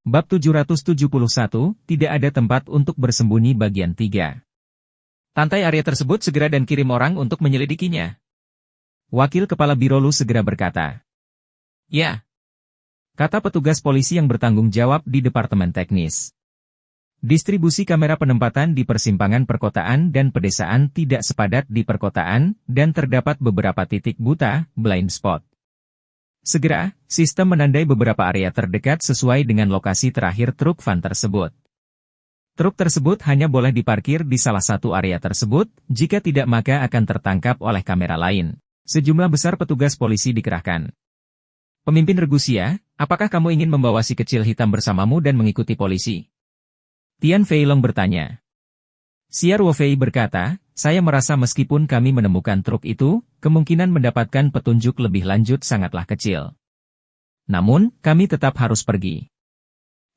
Bab 771, tidak ada tempat untuk bersembunyi bagian 3. Tantai area tersebut segera dan kirim orang untuk menyelidikinya. Wakil Kepala Biro Lu segera berkata. Ya. Kata petugas polisi yang bertanggung jawab di Departemen Teknis. Distribusi kamera penempatan di persimpangan perkotaan dan pedesaan tidak sepadat di perkotaan, dan terdapat beberapa titik buta, blind spot. Segera, sistem menandai beberapa area terdekat sesuai dengan lokasi terakhir truk van tersebut. Truk tersebut hanya boleh diparkir di salah satu area tersebut, jika tidak maka akan tertangkap oleh kamera lain. Sejumlah besar petugas polisi dikerahkan. Pemimpin Regusia, apakah kamu ingin membawa si kecil hitam bersamamu dan mengikuti polisi? Tian Feilong bertanya. Xia Ruofei berkata, saya merasa meskipun kami menemukan truk itu, kemungkinan mendapatkan petunjuk lebih lanjut sangatlah kecil. Namun, kami tetap harus pergi.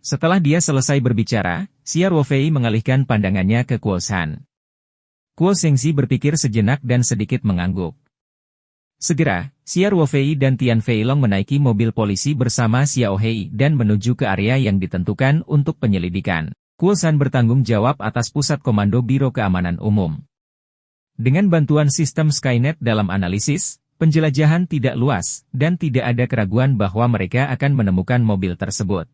Setelah dia selesai berbicara, Xia Ruofei mengalihkan pandangannya ke Kuo Shan. Kuo Shengxi berpikir sejenak dan sedikit mengangguk. Segera, Xia Ruofei dan Tian Feilong menaiki mobil polisi bersama Xiao Hei dan menuju ke area yang ditentukan untuk penyelidikan. Kuo Shan bertanggung jawab atas Pusat Komando Biro Keamanan Umum. Dengan bantuan sistem Skynet dalam analisis, penjelajahan tidak luas, dan tidak ada keraguan bahwa mereka akan menemukan mobil tersebut.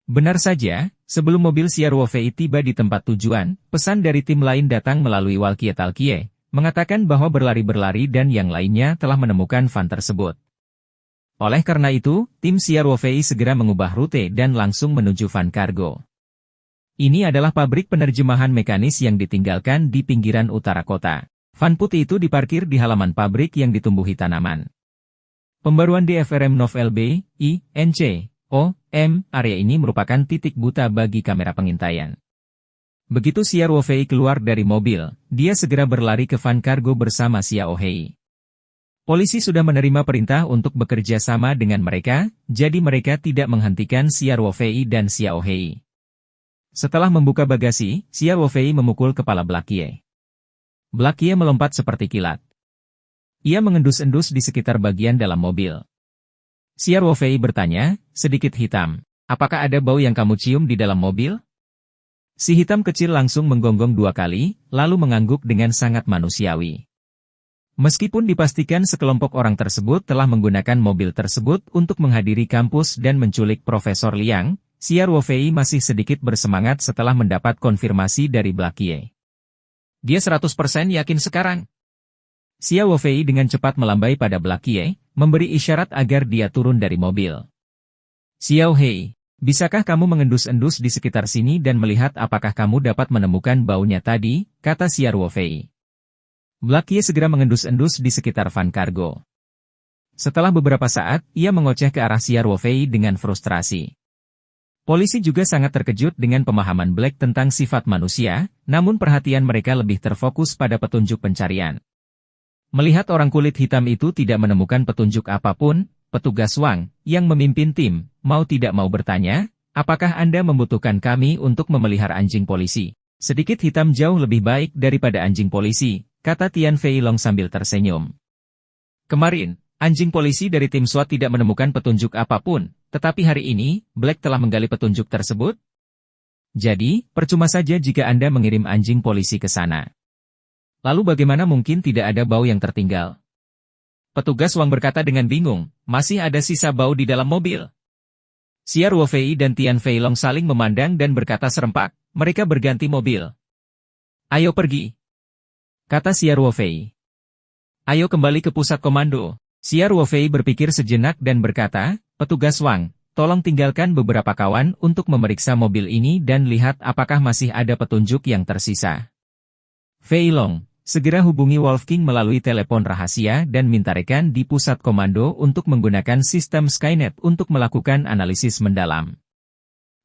Benar saja, sebelum mobil Xia Ruofei tiba di tempat tujuan, pesan dari tim lain datang melalui walkie-talkie, mengatakan bahwa berlari-berlari dan yang lainnya telah menemukan van tersebut. Oleh karena itu, tim Xia Ruofei segera mengubah rute dan langsung menuju van kargo. Ini adalah pabrik penerjemahan mekanis yang ditinggalkan di pinggiran utara kota. Van putih itu diparkir di halaman pabrik yang ditumbuhi tanaman. Pembaruan DFRM Nov LB, I, NC, O, M, area ini merupakan titik buta bagi kamera pengintaian. Begitu Xia Ruofei keluar dari mobil, dia segera berlari ke van kargo bersama Xiao Hei. Polisi sudah menerima perintah untuk bekerja sama dengan mereka, jadi mereka tidak menghentikan Xia Ruofei dan Xiao Hei. Setelah membuka bagasi, Xia Ruofei memukul kepala Blakie. Blakie melompat seperti kilat. Ia mengendus-endus di sekitar bagian dalam mobil. Xia Ruofei bertanya, sedikit hitam, apakah ada bau yang kamu cium di dalam mobil? Si hitam kecil langsung menggonggong 2 kali, lalu mengangguk dengan sangat manusiawi. Meskipun dipastikan sekelompok orang tersebut telah menggunakan mobil tersebut untuk menghadiri kampus dan menculik Profesor Liang, Xia Ruofei masih sedikit bersemangat setelah mendapat konfirmasi dari Blakie. Dia 100% yakin sekarang. Xia Ruofei dengan cepat melambai pada Blakie, memberi isyarat agar dia turun dari mobil. Xiao Hei, bisakah kamu mengendus-endus di sekitar sini dan melihat apakah kamu dapat menemukan baunya tadi, kata Xia Ruofei. Blakie segera mengendus-endus di sekitar van kargo. Setelah beberapa saat, ia mengoceh ke arah Xia Ruofei dengan frustrasi. Polisi juga sangat terkejut dengan pemahaman Black tentang sifat manusia, namun perhatian mereka lebih terfokus pada petunjuk pencarian. Melihat orang kulit hitam itu tidak menemukan petunjuk apapun, petugas Wang, yang memimpin tim, mau tidak mau bertanya, apakah Anda membutuhkan kami untuk memelihara anjing polisi? Sedikit hitam jauh lebih baik daripada anjing polisi, kata Tian Feilong sambil tersenyum. Kemarin, anjing polisi dari tim SWAT tidak menemukan petunjuk apapun. Tetapi hari ini, Black telah menggali petunjuk tersebut. Jadi, percuma saja jika Anda mengirim anjing polisi ke sana. Lalu bagaimana mungkin tidak ada bau yang tertinggal? Petugas Wang berkata dengan bingung, masih ada sisa bau di dalam mobil. Xia Ruofei dan Tian Feilong saling memandang dan berkata serempak, mereka berganti mobil. Ayo pergi, kata Xia Ruofei. Ayo kembali ke pusat komando. Xia Ruofei berpikir sejenak dan berkata, petugas Wang, tolong tinggalkan beberapa kawan untuk memeriksa mobil ini dan lihat apakah masih ada petunjuk yang tersisa. Feilong, segera hubungi Wolf King melalui telepon rahasia dan minta rekan di pusat komando untuk menggunakan sistem Skynet untuk melakukan analisis mendalam.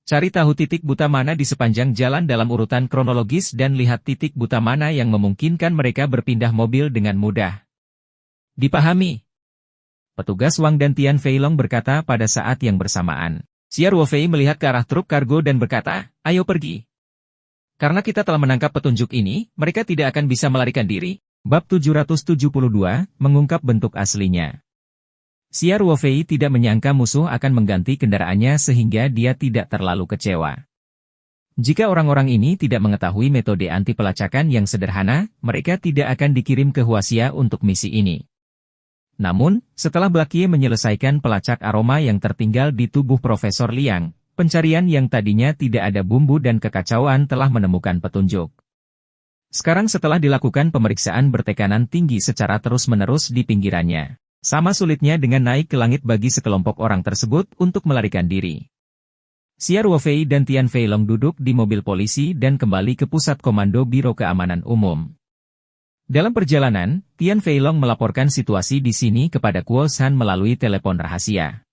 Cari tahu titik buta mana di sepanjang jalan dalam urutan kronologis dan lihat titik buta mana yang memungkinkan mereka berpindah mobil dengan mudah. Dipahami? Petugas Wang dan Tian Feilong berkata pada saat yang bersamaan. Xia Ruofei melihat ke arah truk kargo dan berkata, ayo pergi. Karena kita telah menangkap petunjuk ini, mereka tidak akan bisa melarikan diri. Bab 772, mengungkap bentuk aslinya. Xia Ruofei tidak menyangka musuh akan mengganti kendaraannya sehingga dia tidak terlalu kecewa. Jika orang-orang ini tidak mengetahui metode anti pelacakan yang sederhana, mereka tidak akan dikirim ke Huaxia untuk misi ini. Namun, setelah Blackie menyelesaikan pelacak aroma yang tertinggal di tubuh Profesor Liang, pencarian yang tadinya tidak ada bumbu dan kekacauan telah menemukan petunjuk. Sekarang setelah dilakukan pemeriksaan bertekanan tinggi secara terus-menerus di pinggirannya, sama sulitnya dengan naik ke langit bagi sekelompok orang tersebut untuk melarikan diri. Xia Ruofei dan Tian Feilong duduk di mobil polisi dan kembali ke pusat komando Biro Keamanan Umum. Dalam perjalanan, Tian Feilong melaporkan situasi di sini kepada Kuo San melalui telepon rahasia.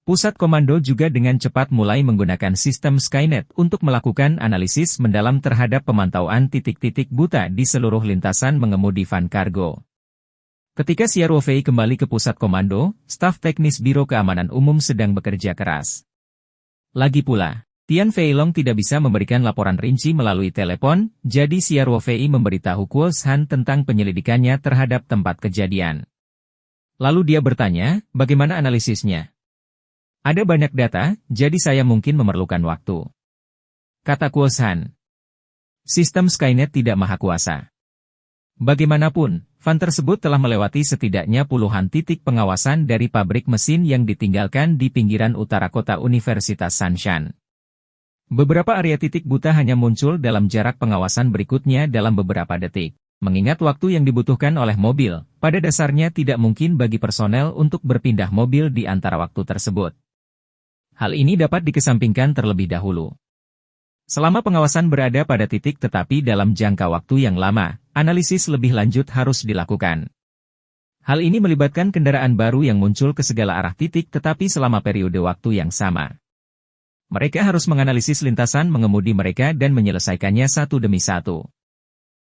Pusat komando juga dengan cepat mulai menggunakan sistem Skynet untuk melakukan analisis mendalam terhadap pemantauan titik-titik buta di seluruh lintasan mengemudi van kargo. Ketika Xia Ruofei kembali ke pusat komando, staf teknis Biro Keamanan Umum sedang bekerja keras. Lagi pula, Tian Feilong tidak bisa memberikan laporan rinci melalui telepon, jadi Xia Ruofei memberitahu Kuo San tentang penyelidikannya terhadap tempat kejadian. Lalu dia bertanya, bagaimana analisisnya? Ada banyak data, jadi saya mungkin memerlukan waktu. Kata Kuo San. Sistem Skynet tidak maha kuasa. Bagaimanapun, van tersebut telah melewati setidaknya puluhan titik pengawasan dari pabrik mesin yang ditinggalkan di pinggiran utara kota Universitas Sanshan. Beberapa area titik buta hanya muncul dalam jarak pengawasan berikutnya dalam beberapa detik. Mengingat waktu yang dibutuhkan oleh mobil, pada dasarnya tidak mungkin bagi personel untuk berpindah mobil di antara waktu tersebut. Hal ini dapat dikesampingkan terlebih dahulu. Selama pengawasan berada pada titik tetapi dalam jangka waktu yang lama, analisis lebih lanjut harus dilakukan. Hal ini melibatkan kendaraan baru yang muncul ke segala arah titik tetapi selama periode waktu yang sama. Mereka harus menganalisis lintasan mengemudi mereka dan menyelesaikannya satu demi satu.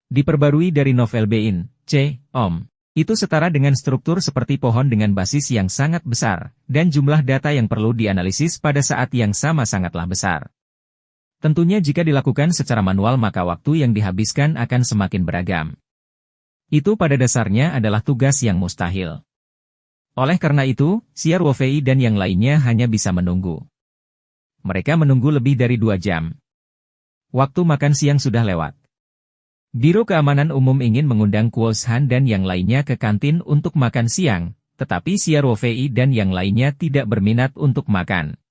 Diperbarui dari novel Bein, Om. Itu setara dengan struktur seperti pohon dengan basis yang sangat besar, dan jumlah data yang perlu dianalisis pada saat yang sama sangatlah besar. Tentunya jika dilakukan secara manual maka waktu yang dihabiskan akan semakin beragam. Itu pada dasarnya adalah tugas yang mustahil. Oleh karena itu, Xia Ruofei dan yang lainnya hanya bisa menunggu. Mereka menunggu lebih dari 2 jam. Waktu makan siang sudah lewat. Biro Keamanan Umum ingin mengundang Kuo San dan yang lainnya ke kantin untuk makan siang, tetapi Xia Ruofei dan yang lainnya tidak berminat untuk makan.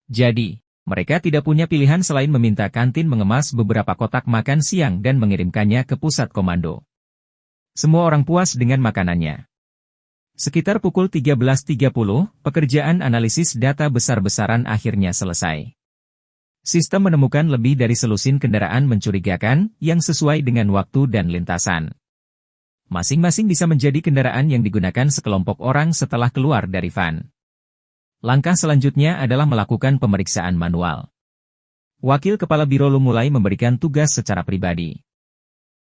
Jadi, mereka tidak punya pilihan selain meminta kantin mengemas beberapa kotak makan siang dan mengirimkannya ke pusat komando. Semua orang puas dengan makanannya. Sekitar pukul 13.30, pekerjaan analisis data besar-besaran akhirnya selesai. Sistem menemukan lebih dari selusin kendaraan mencurigakan yang sesuai dengan waktu dan lintasan. Masing-masing bisa menjadi kendaraan yang digunakan sekelompok orang setelah keluar dari van. Langkah selanjutnya adalah melakukan pemeriksaan manual. Wakil Kepala Biro Lu mulai memberikan tugas secara pribadi.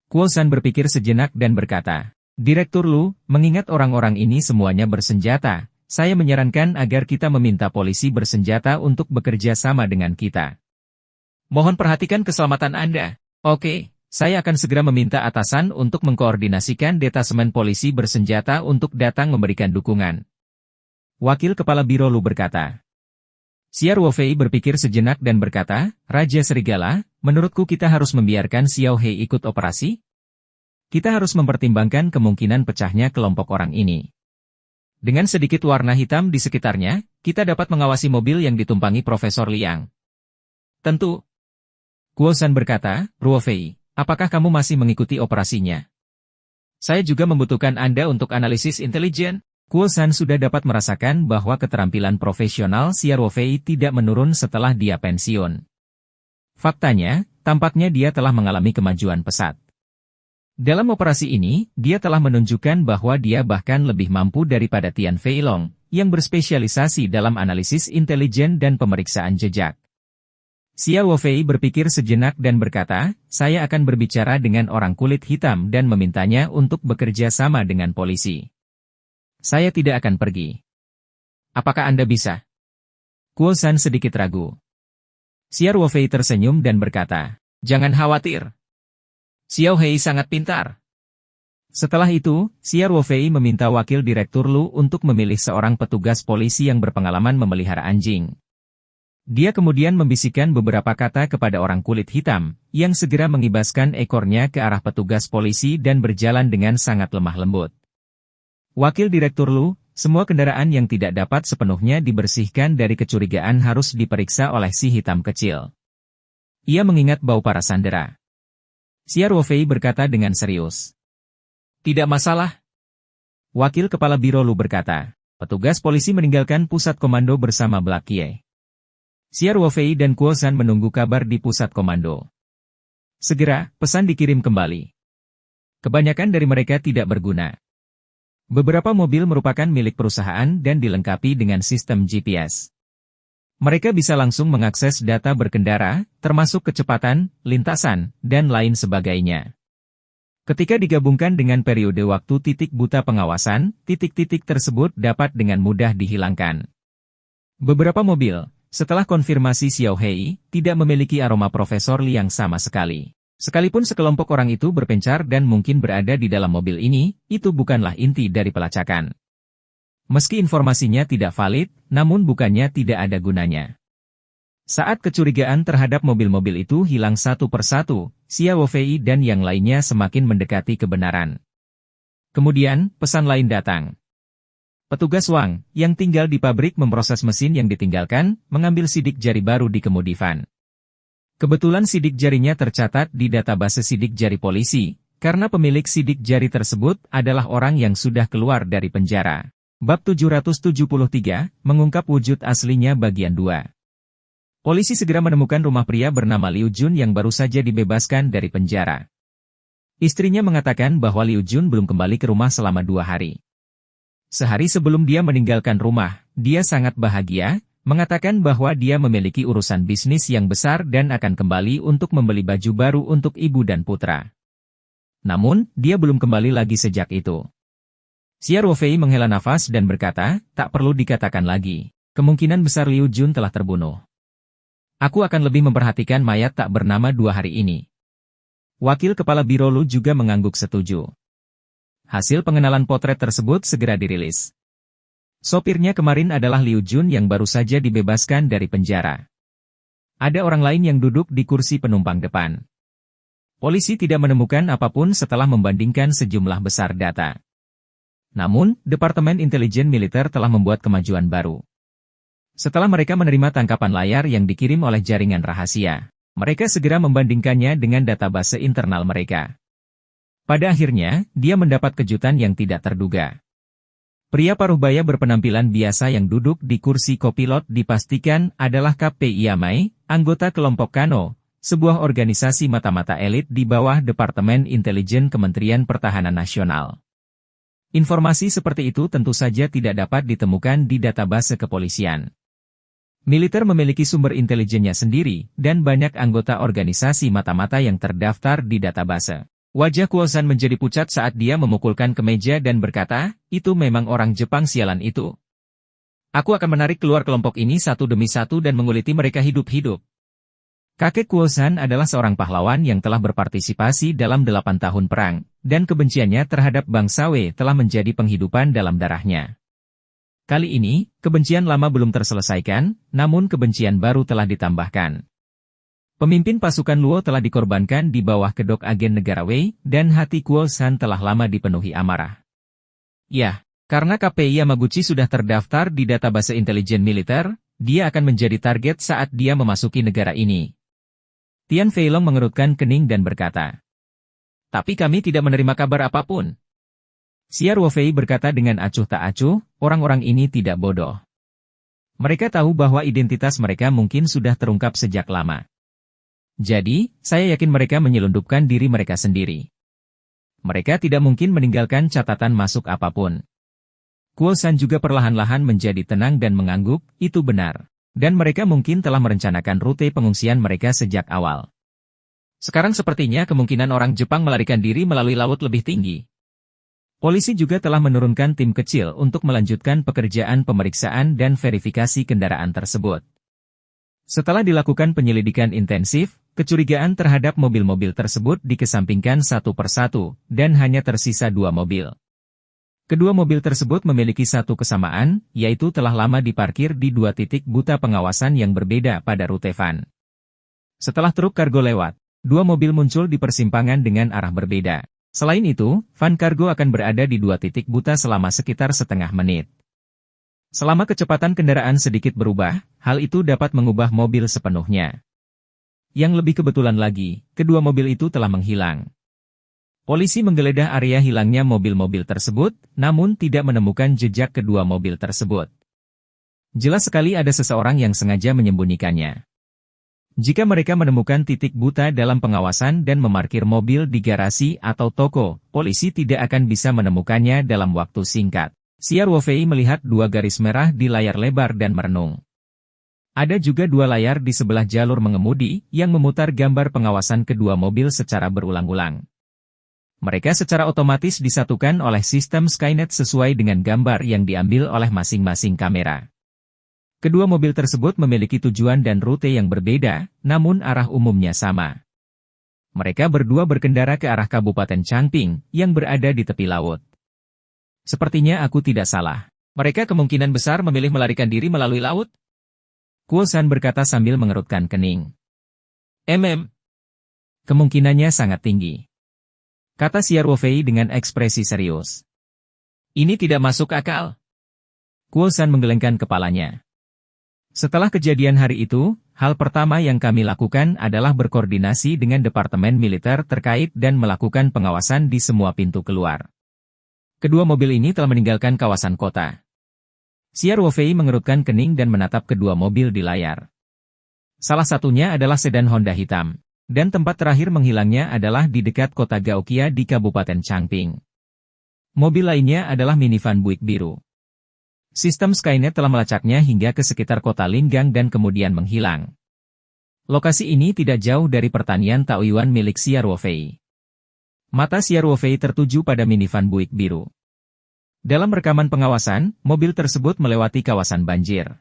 Kuo San berpikir sejenak dan berkata, Direktur Lu, mengingat orang-orang ini semuanya bersenjata, saya menyarankan agar kita meminta polisi bersenjata untuk bekerja sama dengan kita. Mohon perhatikan keselamatan Anda. Oke, saya akan segera meminta atasan untuk mengkoordinasikan detasemen polisi bersenjata untuk datang memberikan dukungan. Wakil Kepala Biro Lu berkata. Xia Ruofei berpikir sejenak dan berkata, Raja Serigala, menurutku kita harus membiarkan Xiao Hei ikut operasi? Kita harus mempertimbangkan kemungkinan pecahnya kelompok orang ini. Dengan sedikit warna hitam di sekitarnya, kita dapat mengawasi mobil yang ditumpangi Profesor Liang. Tentu. Kuo San berkata, Ruofei, apakah kamu masih mengikuti operasinya? Saya juga membutuhkan Anda untuk analisis intelijen. Kuo San sudah dapat merasakan bahwa keterampilan profesional Xia Ruofei tidak menurun setelah dia pensiun. Faktanya, tampaknya dia telah mengalami kemajuan pesat. Dalam operasi ini, dia telah menunjukkan bahwa dia bahkan lebih mampu daripada Tian Feilong, yang berspesialisasi dalam analisis intelijen dan pemeriksaan jejak. Xia Ruofei berpikir sejenak dan berkata, saya akan berbicara dengan orang kulit hitam dan memintanya untuk bekerja sama dengan polisi. Saya tidak akan pergi. Apakah Anda bisa? Kuo San sedikit ragu. Xia Ruofei tersenyum dan berkata, jangan khawatir. Xiao Hei sangat pintar. Setelah itu, Xia Ruofei meminta wakil direktur Lu untuk memilih seorang petugas polisi yang berpengalaman memelihara anjing. Dia kemudian membisikkan beberapa kata kepada orang kulit hitam, yang segera mengibaskan ekornya ke arah petugas polisi dan berjalan dengan sangat lemah lembut. Wakil direktur Lu, semua kendaraan yang tidak dapat sepenuhnya dibersihkan dari kecurigaan harus diperiksa oleh si hitam kecil. Ia mengingat bau para sandera. Xia Ruofei berkata dengan serius. Tidak masalah. Wakil Kepala Biro Lu berkata. Petugas polisi meninggalkan pusat komando bersama Black Ye. Xia Ruofei dan Kuo San menunggu kabar di pusat komando. Segera, pesan dikirim kembali. Kebanyakan dari mereka tidak berguna. Beberapa mobil merupakan milik perusahaan dan dilengkapi dengan sistem GPS. Mereka bisa langsung mengakses data berkendara, termasuk kecepatan, lintasan, dan lain sebagainya. Ketika digabungkan dengan periode waktu titik buta pengawasan, titik-titik tersebut dapat dengan mudah dihilangkan. Beberapa mobil, setelah konfirmasi Xiao Hei, tidak memiliki aroma Profesor Liang sama sekali. Sekalipun sekelompok orang itu berpencar dan mungkin berada di dalam mobil ini, itu bukanlah inti dari pelacakan. Meski informasinya tidak valid, namun bukannya tidak ada gunanya. Saat kecurigaan terhadap mobil-mobil itu hilang satu persatu, Xia Ruofei dan yang lainnya semakin mendekati kebenaran. Kemudian, pesan lain datang. Petugas Wang, yang tinggal di pabrik memproses mesin yang ditinggalkan, mengambil sidik jari baru di kemudi van. Kebetulan sidik jarinya tercatat di database sidik jari polisi, karena pemilik sidik jari tersebut adalah orang yang sudah keluar dari penjara. Bab 773, mengungkap wujud aslinya bagian 2. Polisi segera menemukan rumah pria bernama Liu Jun yang baru saja dibebaskan dari penjara. Istrinya mengatakan bahwa Liu Jun belum kembali ke rumah selama 2 hari. Sehari sebelum dia meninggalkan rumah, dia sangat bahagia, mengatakan bahwa dia memiliki urusan bisnis yang besar dan akan kembali untuk membeli baju baru untuk ibu dan putra. Namun, dia belum kembali lagi sejak itu. Xia Ruofei menghela nafas dan berkata, tak perlu dikatakan lagi. Kemungkinan besar Liu Jun telah terbunuh. Aku akan lebih memperhatikan mayat tak bernama 2 hari ini. Wakil Kepala Biro Lu juga mengangguk setuju. Hasil pengenalan potret tersebut segera dirilis. Sopirnya kemarin adalah Liu Jun yang baru saja dibebaskan dari penjara. Ada orang lain yang duduk di kursi penumpang depan. Polisi tidak menemukan apapun setelah membandingkan sejumlah besar data. Namun, Departemen Intelijen Militer telah membuat kemajuan baru. Setelah mereka menerima tangkapan layar yang dikirim oleh jaringan rahasia, mereka segera membandingkannya dengan database internal mereka. Pada akhirnya, dia mendapat kejutan yang tidak terduga. Pria paruhbaya berpenampilan biasa yang duduk di kursi kopilot dipastikan adalah Kp Iamai, anggota kelompok Kano, sebuah organisasi mata-mata elit di bawah Departemen Intelijen Kementerian Pertahanan Nasional. Informasi seperti itu tentu saja tidak dapat ditemukan di database kepolisian. Militer memiliki sumber intelijennya sendiri, dan banyak anggota organisasi mata-mata yang terdaftar di database. Wajah Kuo San menjadi pucat saat dia memukulkan ke meja dan berkata, itu memang orang Jepang sialan itu. Aku akan menarik keluar kelompok ini satu demi satu dan menguliti mereka hidup-hidup. Kakek Kuo San adalah seorang pahlawan yang telah berpartisipasi dalam 8 tahun perang, dan kebenciannya terhadap bangsa Wei telah menjadi penghidupan dalam darahnya. Kali ini, kebencian lama belum terselesaikan, namun kebencian baru telah ditambahkan. Pemimpin pasukan Luo telah dikorbankan di bawah kedok agen negara Wei, dan hati Kuo San telah lama dipenuhi amarah. Ya, karena KPI Yamaguchi sudah terdaftar di database intelijen militer, dia akan menjadi target saat dia memasuki negara ini. Tian Feilong mengerutkan kening dan berkata, tapi kami tidak menerima kabar apapun. Xia Ruofei berkata dengan acuh tak acuh, orang-orang ini tidak bodoh. Mereka tahu bahwa identitas mereka mungkin sudah terungkap sejak lama. Jadi, saya yakin mereka menyelundupkan diri mereka sendiri. Mereka tidak mungkin meninggalkan catatan masuk apapun. Kuo San juga perlahan-lahan menjadi tenang dan mengangguk, itu benar. Dan mereka mungkin telah merencanakan rute pengungsian mereka sejak awal. Sekarang sepertinya kemungkinan orang Jepang melarikan diri melalui laut lebih tinggi. Polisi juga telah menurunkan tim kecil untuk melanjutkan pekerjaan pemeriksaan dan verifikasi kendaraan tersebut. Setelah dilakukan penyelidikan intensif, kecurigaan terhadap mobil-mobil tersebut dikesampingkan satu persatu, dan hanya tersisa 2 mobil. Kedua mobil tersebut memiliki satu kesamaan, yaitu telah lama diparkir di 2 titik buta pengawasan yang berbeda pada rute van. Setelah truk kargo lewat, 2 mobil muncul di persimpangan dengan arah berbeda. Selain itu, van kargo akan berada di 2 titik buta selama sekitar setengah menit. Selama kecepatan kendaraan sedikit berubah, hal itu dapat mengubah mobil sepenuhnya. Yang lebih kebetulan lagi, kedua mobil itu telah menghilang. Polisi menggeledah area hilangnya mobil-mobil tersebut, namun tidak menemukan jejak kedua mobil tersebut. Jelas sekali ada seseorang yang sengaja menyembunyikannya. Jika mereka menemukan titik buta dalam pengawasan dan memarkir mobil di garasi atau toko, polisi tidak akan bisa menemukannya dalam waktu singkat. Xiao Ruofei melihat 2 garis merah di layar lebar dan merenung. Ada juga 2 layar di sebelah jalur mengemudi yang memutar gambar pengawasan kedua mobil secara berulang-ulang. Mereka secara otomatis disatukan oleh sistem Skynet sesuai dengan gambar yang diambil oleh masing-masing kamera. Kedua mobil tersebut memiliki tujuan dan rute yang berbeda, namun arah umumnya sama. Mereka berdua berkendara ke arah Kabupaten Changping, yang berada di tepi laut. Sepertinya aku tidak salah. Mereka kemungkinan besar memilih melarikan diri melalui laut. Kuo San berkata sambil mengerutkan kening. Kemungkinannya sangat tinggi, kata Xiao Ruofei dengan ekspresi serius. Ini tidak masuk akal. Kuo San menggelengkan kepalanya. Setelah kejadian hari itu, hal pertama yang kami lakukan adalah berkoordinasi dengan Departemen Militer terkait dan melakukan pengawasan di semua pintu keluar. Kedua mobil ini telah meninggalkan kawasan kota. Xiao Ruofei mengerutkan kening dan menatap kedua mobil di layar. Salah satunya adalah sedan Honda hitam, dan tempat terakhir menghilangnya adalah di dekat kota Gaokia di Kabupaten Changping. Mobil lainnya adalah minivan Buick biru. Sistem Skynet telah melacaknya hingga ke sekitar kota Lingang dan kemudian menghilang. Lokasi ini tidak jauh dari pertanian Taoyuan milik Xiao Ruofei. Mata Xiao Ruofei tertuju pada minivan Buick biru. Dalam rekaman pengawasan, mobil tersebut melewati kawasan banjir.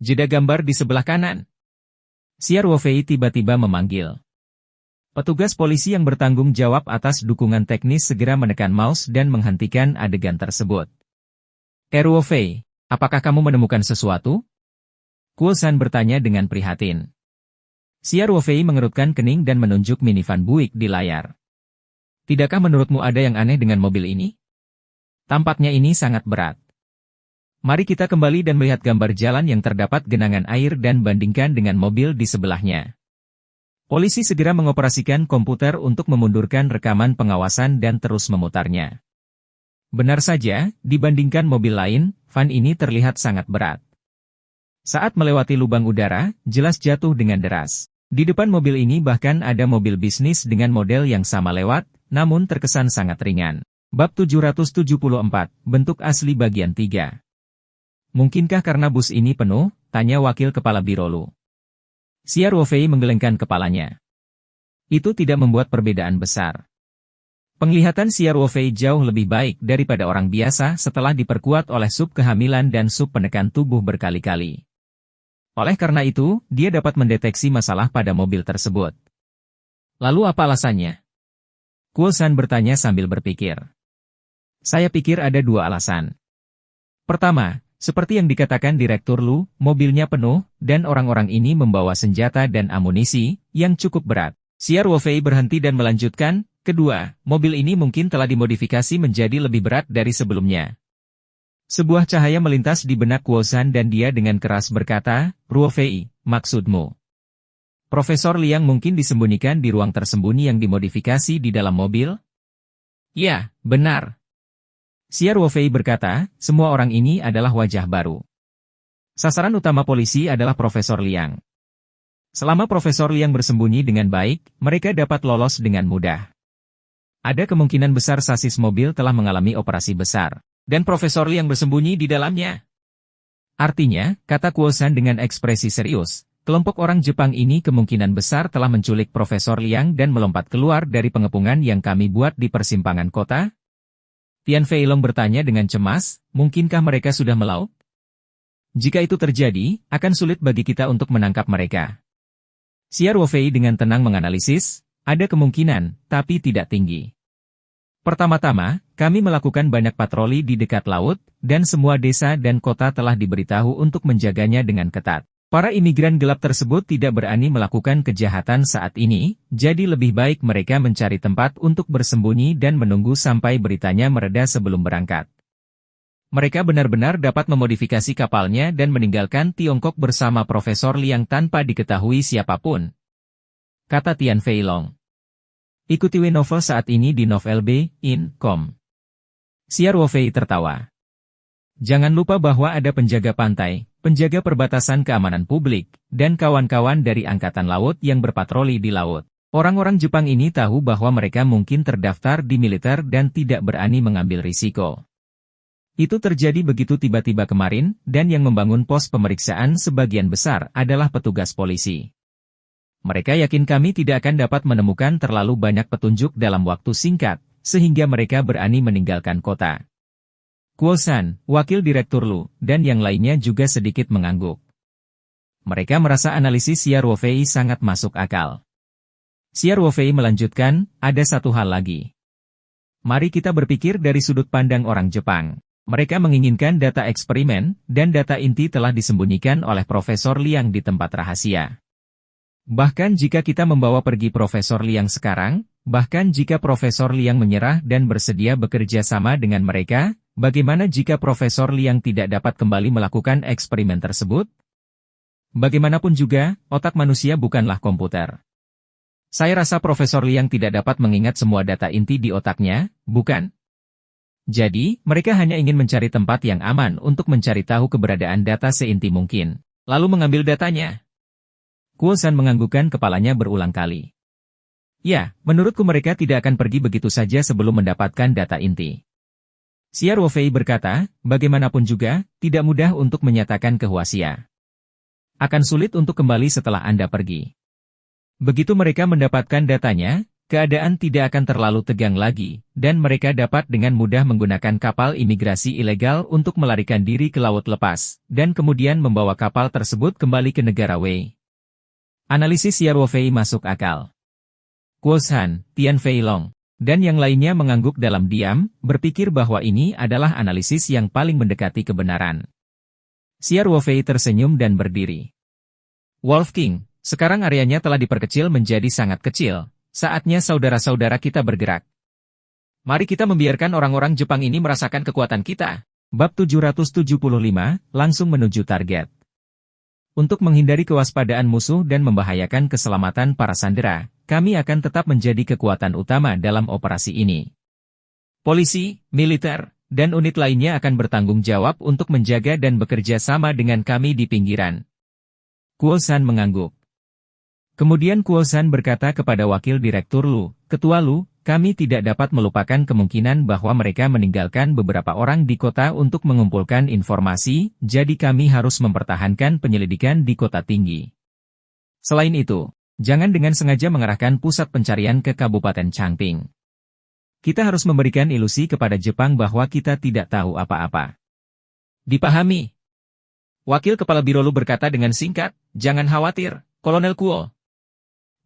Jeda gambar di sebelah kanan. Xiao Ruofei tiba-tiba memanggil. Petugas polisi yang bertanggung jawab atas dukungan teknis segera menekan mouse dan menghentikan adegan tersebut. Ruofei, apakah kamu menemukan sesuatu? Kuo San bertanya dengan prihatin. Xiao Ruofei mengerutkan kening dan menunjuk minivan Buick di layar. Tidakkah menurutmu ada yang aneh dengan mobil ini? Tampaknya ini sangat berat. Mari kita kembali dan melihat gambar jalan yang terdapat genangan air dan bandingkan dengan mobil di sebelahnya. Polisi segera mengoperasikan komputer untuk memundurkan rekaman pengawasan dan terus memutarnya. Benar saja, dibandingkan mobil lain, van ini terlihat sangat berat. Saat melewati lubang udara, jelas jatuh dengan deras. Di depan mobil ini bahkan ada mobil bisnis dengan model yang sama lewat, namun terkesan sangat ringan. Bab 774, bentuk asli bagian 3. Mungkinkah karena bus ini penuh? Tanya wakil kepala Biro Lu. Xiao Ruofei menggelengkan kepalanya. Itu tidak membuat perbedaan besar. Penglihatan Xiao Ruofei jauh lebih baik daripada orang biasa setelah diperkuat oleh sub kehamilan dan sub penekan tubuh berkali-kali. Oleh karena itu, dia dapat mendeteksi masalah pada mobil tersebut. Lalu apa alasannya? Kuo San bertanya sambil berpikir. Saya pikir ada 2 alasan. Pertama, seperti yang dikatakan Direktur Lu, mobilnya penuh, dan orang-orang ini membawa senjata dan amunisi yang cukup berat. Xiao Ruofei berhenti dan melanjutkan. Kedua, mobil ini mungkin telah dimodifikasi menjadi lebih berat dari sebelumnya. Sebuah cahaya melintas di benak Kuo San dan dia dengan keras berkata, Ruofei, maksudmu? Profesor Liang mungkin disembunyikan di ruang tersembunyi yang dimodifikasi di dalam mobil? Ya, benar. Xiao Ruofei berkata, semua orang ini adalah wajah baru. Sasaran utama polisi adalah Profesor Liang. Selama Profesor Liang bersembunyi dengan baik, mereka dapat lolos dengan mudah. Ada kemungkinan besar sasis mobil telah mengalami operasi besar, dan Profesor Liang bersembunyi di dalamnya. Artinya, kata Kuo San dengan ekspresi serius, kelompok orang Jepang ini kemungkinan besar telah menculik Profesor Liang dan melompat keluar dari pengepungan yang kami buat di persimpangan kota? Tian Feilong bertanya dengan cemas, mungkinkah mereka sudah melaut? Jika itu terjadi, akan sulit bagi kita untuk menangkap mereka. Xia Ruofei dengan tenang menganalisis, ada kemungkinan, tapi tidak tinggi. Pertama-tama, kami melakukan banyak patroli di dekat laut, dan semua desa dan kota telah diberitahu untuk menjaganya dengan ketat. Para imigran gelap tersebut tidak berani melakukan kejahatan saat ini, jadi lebih baik mereka mencari tempat untuk bersembunyi dan menunggu sampai beritanya mereda sebelum berangkat. Mereka benar-benar dapat memodifikasi kapalnya dan meninggalkan Tiongkok bersama Profesor Liang tanpa diketahui siapapun, kata Tian Feilong. Ikuti novel saat ini di novelb.in.com. Xia Ruofei tertawa. Jangan lupa bahwa ada penjaga pantai, penjaga perbatasan keamanan publik, dan kawan-kawan dari Angkatan Laut yang berpatroli di laut. Orang-orang Jepang ini tahu bahwa mereka mungkin terdaftar di militer dan tidak berani mengambil risiko. Itu terjadi begitu tiba-tiba kemarin, dan yang membangun pos pemeriksaan sebagian besar adalah petugas polisi. Mereka yakin kami tidak akan dapat menemukan terlalu banyak petunjuk dalam waktu singkat, sehingga mereka berani meninggalkan kota. Kuo San, wakil direktur Lu, dan yang lainnya juga sedikit mengangguk. Mereka merasa analisis Xia Ruofei sangat masuk akal. Xia Ruofei melanjutkan, ada satu hal lagi. Mari kita berpikir dari sudut pandang orang Jepang. Mereka menginginkan data eksperimen, dan data inti telah disembunyikan oleh Profesor Liang di tempat rahasia. Bahkan jika kita membawa pergi Profesor Liang sekarang, bahkan jika Profesor Liang menyerah dan bersedia bekerja sama dengan mereka, bagaimana jika Profesor Liang tidak dapat kembali melakukan eksperimen tersebut? Bagaimanapun juga, otak manusia bukanlah komputer. Saya rasa Profesor Liang tidak dapat mengingat semua data inti di otaknya, bukan? Jadi, mereka hanya ingin mencari tempat yang aman untuk mencari tahu keberadaan data seinti mungkin, lalu mengambil datanya. Kuo San menganggukkan kepalanya berulang kali. Ya, menurutku mereka tidak akan pergi begitu saja sebelum mendapatkan data inti. Xia Ruofei berkata, bagaimanapun juga, tidak mudah untuk menyatakan kehuasia. Akan sulit untuk kembali setelah Anda pergi. Begitu mereka mendapatkan datanya, keadaan tidak akan terlalu tegang lagi, dan mereka dapat dengan mudah menggunakan kapal imigrasi ilegal untuk melarikan diri ke laut lepas, dan kemudian membawa kapal tersebut kembali ke negara Wei. Analisis Xia Ruofei masuk akal. Kuo San, Tian Feilong, dan yang lainnya mengangguk dalam diam, berpikir bahwa ini adalah analisis yang paling mendekati kebenaran. Xia Ruofei tersenyum dan berdiri. Wolf King, sekarang areanya telah diperkecil menjadi sangat kecil, saatnya saudara-saudara kita bergerak. Mari kita membiarkan orang-orang Jepang ini merasakan kekuatan kita. Bab 775, langsung menuju target. Untuk menghindari kewaspadaan musuh dan membahayakan keselamatan para sandera, kami akan tetap menjadi kekuatan utama dalam operasi ini. Polisi, militer, dan unit lainnya akan bertanggung jawab untuk menjaga dan bekerja sama dengan kami di pinggiran. Kuo San mengangguk. Kemudian Kuo San berkata kepada wakil direktur Lu, Ketua Lu, kami tidak dapat melupakan kemungkinan bahwa mereka meninggalkan beberapa orang di kota untuk mengumpulkan informasi, jadi kami harus mempertahankan penyelidikan di kota tinggi. Selain itu, jangan dengan sengaja mengarahkan pusat pencarian ke Kabupaten Changping. Kita harus memberikan ilusi kepada Jepang bahwa kita tidak tahu apa-apa. Dipahami? Wakil Kepala Biro Lu berkata dengan singkat, jangan khawatir, Kolonel Kuo.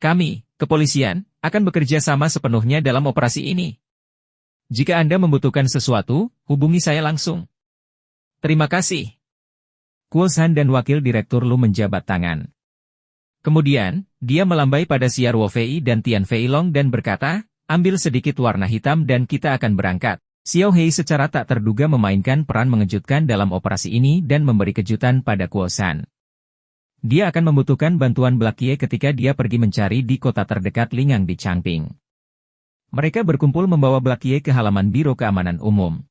Kami, kepolisian, akan bekerja sama sepenuhnya dalam operasi ini. Jika Anda membutuhkan sesuatu, hubungi saya langsung. Terima kasih. Kuo San dan wakil direktur Lu menjabat tangan. Kemudian, dia melambai pada Xia Ruofei dan Tian Feilong dan berkata, ambil sedikit warna hitam dan kita akan berangkat. Xiao Hei secara tak terduga memainkan peran mengejutkan dalam operasi ini dan memberi kejutan pada Kuo San. Dia akan membutuhkan bantuan Blakie ketika dia pergi mencari di kota terdekat Lingang di Changping. Mereka berkumpul membawa Blakie ke halaman Biro Keamanan Umum.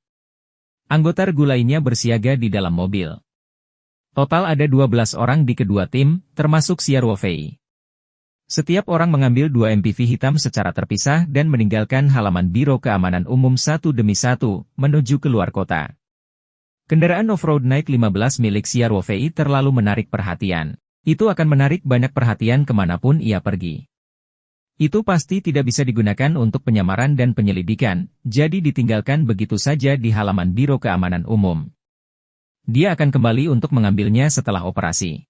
Anggota regu lainnya bersiaga di dalam mobil. Total ada 12 orang di kedua tim, termasuk Xia Ruofei. Setiap orang mengambil 2 MPV hitam secara terpisah dan meninggalkan halaman Biro Keamanan Umum satu demi satu, menuju keluar kota. Kendaraan off-road Night 15 milik Xia Ruofei terlalu menarik perhatian. Itu akan menarik banyak perhatian kemanapun ia pergi. Itu pasti tidak bisa digunakan untuk penyamaran dan penyelidikan, jadi ditinggalkan begitu saja di halaman Biro Keamanan Umum. Dia akan kembali untuk mengambilnya setelah operasi.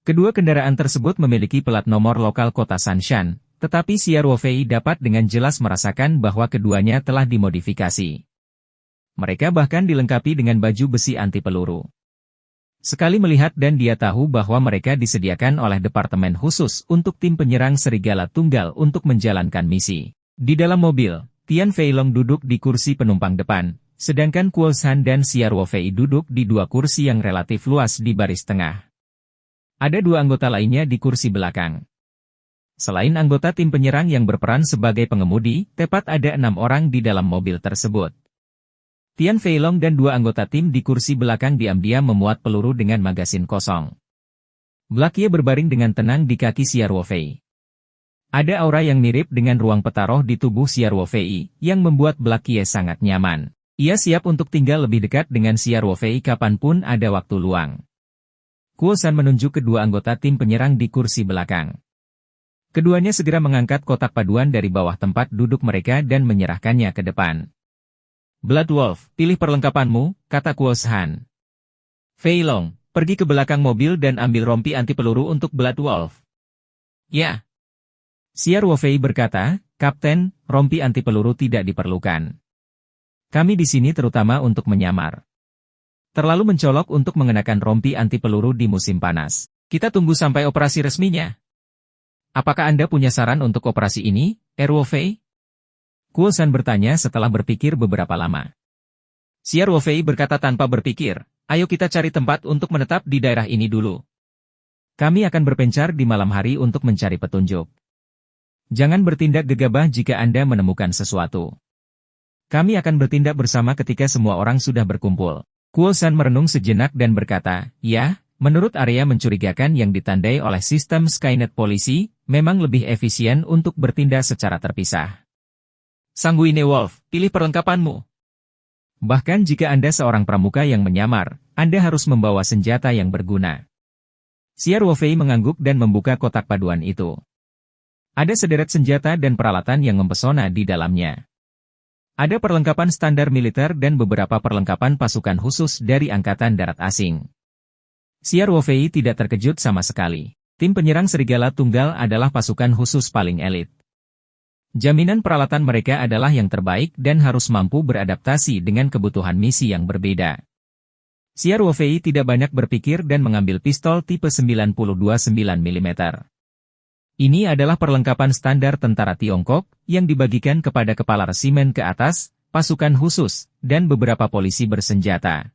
Kedua kendaraan tersebut memiliki plat nomor lokal kota Sanshan, tetapi Xia Ruofei dapat dengan jelas merasakan bahwa keduanya telah dimodifikasi. Mereka bahkan dilengkapi dengan baju besi anti peluru. Sekali melihat dan dia tahu bahwa mereka disediakan oleh departemen khusus untuk tim penyerang Serigala Tunggal untuk menjalankan misi. Di dalam mobil, Tian Feilong duduk di kursi penumpang depan, sedangkan Kuo Shan dan Xia Ruofei duduk di dua kursi yang relatif luas di baris tengah. Ada dua anggota lainnya di kursi belakang. Selain anggota tim penyerang yang berperan sebagai pengemudi, tepat ada 6 orang di dalam mobil tersebut. Tian Feilong dan dua anggota tim di kursi belakang diam-diam memuat peluru dengan magasin kosong. Blakie berbaring dengan tenang di kaki Xia Ruofei. Ada aura yang mirip dengan ruang petaroh di tubuh Xia Ruofei, yang membuat Blakie sangat nyaman. Ia siap untuk tinggal lebih dekat dengan Xia Ruofei kapanpun ada waktu luang. Kuo Shan menunjuk kedua anggota tim penyerang di kursi belakang. Keduanya segera mengangkat kotak paduan dari bawah tempat duduk mereka dan menyerahkannya ke depan. Blood Wolf, pilih perlengkapanmu, kata Kuo Shan. Feilong, pergi ke belakang mobil dan ambil rompi anti peluru untuk Blood Wolf. Ya. Xia Ruofei berkata, Kapten, rompi anti peluru tidak diperlukan. Kami di sini terutama untuk menyamar. Terlalu mencolok untuk mengenakan rompi anti peluru di musim panas. Kita tunggu sampai operasi resminya. Apakah Anda punya saran untuk operasi ini, Ruofei? Kuo Shan bertanya setelah berpikir beberapa lama. Xia Ruofei berkata tanpa berpikir, ayo kita cari tempat untuk menetap di daerah ini dulu. Kami akan berpencar di malam hari untuk mencari petunjuk. Jangan bertindak gegabah jika Anda menemukan sesuatu. Kami akan bertindak bersama ketika semua orang sudah berkumpul. Kuo Shan merenung sejenak dan berkata, ya, menurut area mencurigakan yang ditandai oleh sistem Skynet polisi, memang lebih efisien untuk bertindak secara terpisah. Sanguine Wolf, pilih perlengkapanmu. Bahkan jika Anda seorang pramuka yang menyamar, Anda harus membawa senjata yang berguna. Xia Ruofei mengangguk dan membuka kotak paduan itu. Ada sederet senjata dan peralatan yang mempesona di dalamnya. Ada perlengkapan standar militer dan beberapa perlengkapan pasukan khusus dari Angkatan Darat asing. Xia Ruofei tidak terkejut sama sekali. Tim penyerang Serigala Tunggal adalah pasukan khusus paling elit. Jaminan peralatan mereka adalah yang terbaik dan harus mampu beradaptasi dengan kebutuhan misi yang berbeda. Xia Ruofei tidak banyak berpikir dan mengambil pistol tipe 92 9mm. Ini adalah perlengkapan standar tentara Tiongkok yang dibagikan kepada kepala resimen ke atas, pasukan khusus, dan beberapa polisi bersenjata.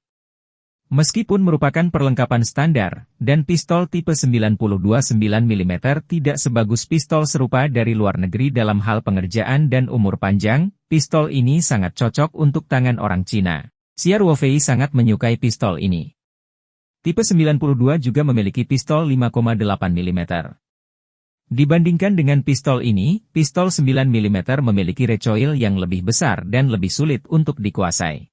Meskipun merupakan perlengkapan standar, dan pistol tipe 92 9mm tidak sebagus pistol serupa dari luar negeri dalam hal pengerjaan dan umur panjang, pistol ini sangat cocok untuk tangan orang Cina. Xia Ruofei sangat menyukai pistol ini. Tipe 92 juga memiliki pistol 5,8mm. Dibandingkan dengan pistol ini, pistol 9mm memiliki recoil yang lebih besar dan lebih sulit untuk dikuasai.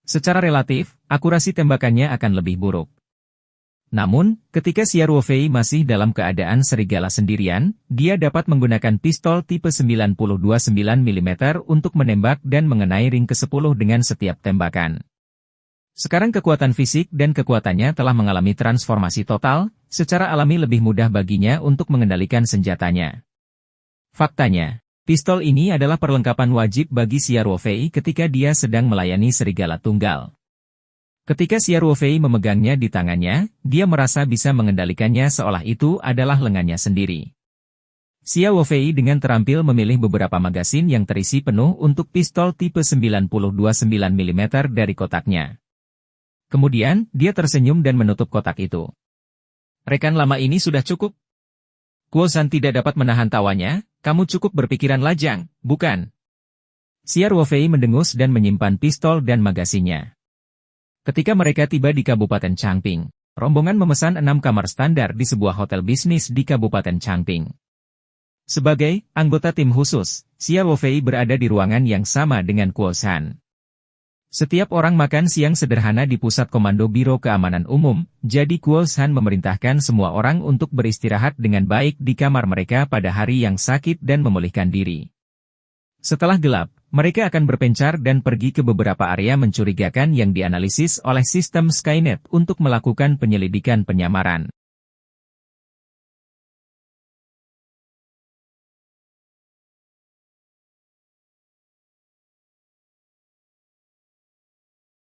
Secara relatif, akurasi tembakannya akan lebih buruk. Namun, ketika Xia Ruofei masih dalam keadaan serigala sendirian, dia dapat menggunakan pistol tipe 92 9mm untuk menembak dan mengenai ring ke-10 dengan setiap tembakan. Sekarang kekuatan fisik dan kekuatannya telah mengalami transformasi total, secara alami lebih mudah baginya untuk mengendalikan senjatanya. Faktanya, pistol ini adalah perlengkapan wajib bagi Xia Ruofei ketika dia sedang melayani Serigala Tunggal. Ketika Xia Ruofei memegangnya di tangannya, dia merasa bisa mengendalikannya seolah itu adalah lengannya sendiri. Xia Ruofei dengan terampil memilih beberapa magasin yang terisi penuh untuk pistol tipe 92 9mm dari kotaknya. Kemudian, dia tersenyum dan menutup kotak itu. Rekan lama ini sudah cukup. Kuo Shan tidak dapat menahan tawanya, kamu cukup berpikiran lajang, bukan? Xia Ruofei mendengus dan menyimpan pistol dan magasinnya. Ketika mereka tiba di Kabupaten Changping, rombongan memesan 6 kamar standar di sebuah hotel bisnis di Kabupaten Changping. Sebagai anggota tim khusus, Xia Ruofei berada di ruangan yang sama dengan Kuo Shan. Setiap orang makan siang sederhana di pusat komando Biro Keamanan Umum, jadi Kuo Shan memerintahkan semua orang untuk beristirahat dengan baik di kamar mereka pada hari yang sakit dan memulihkan diri. Setelah gelap, mereka akan berpencar dan pergi ke beberapa area mencurigakan yang dianalisis oleh sistem Skynet untuk melakukan penyelidikan penyamaran.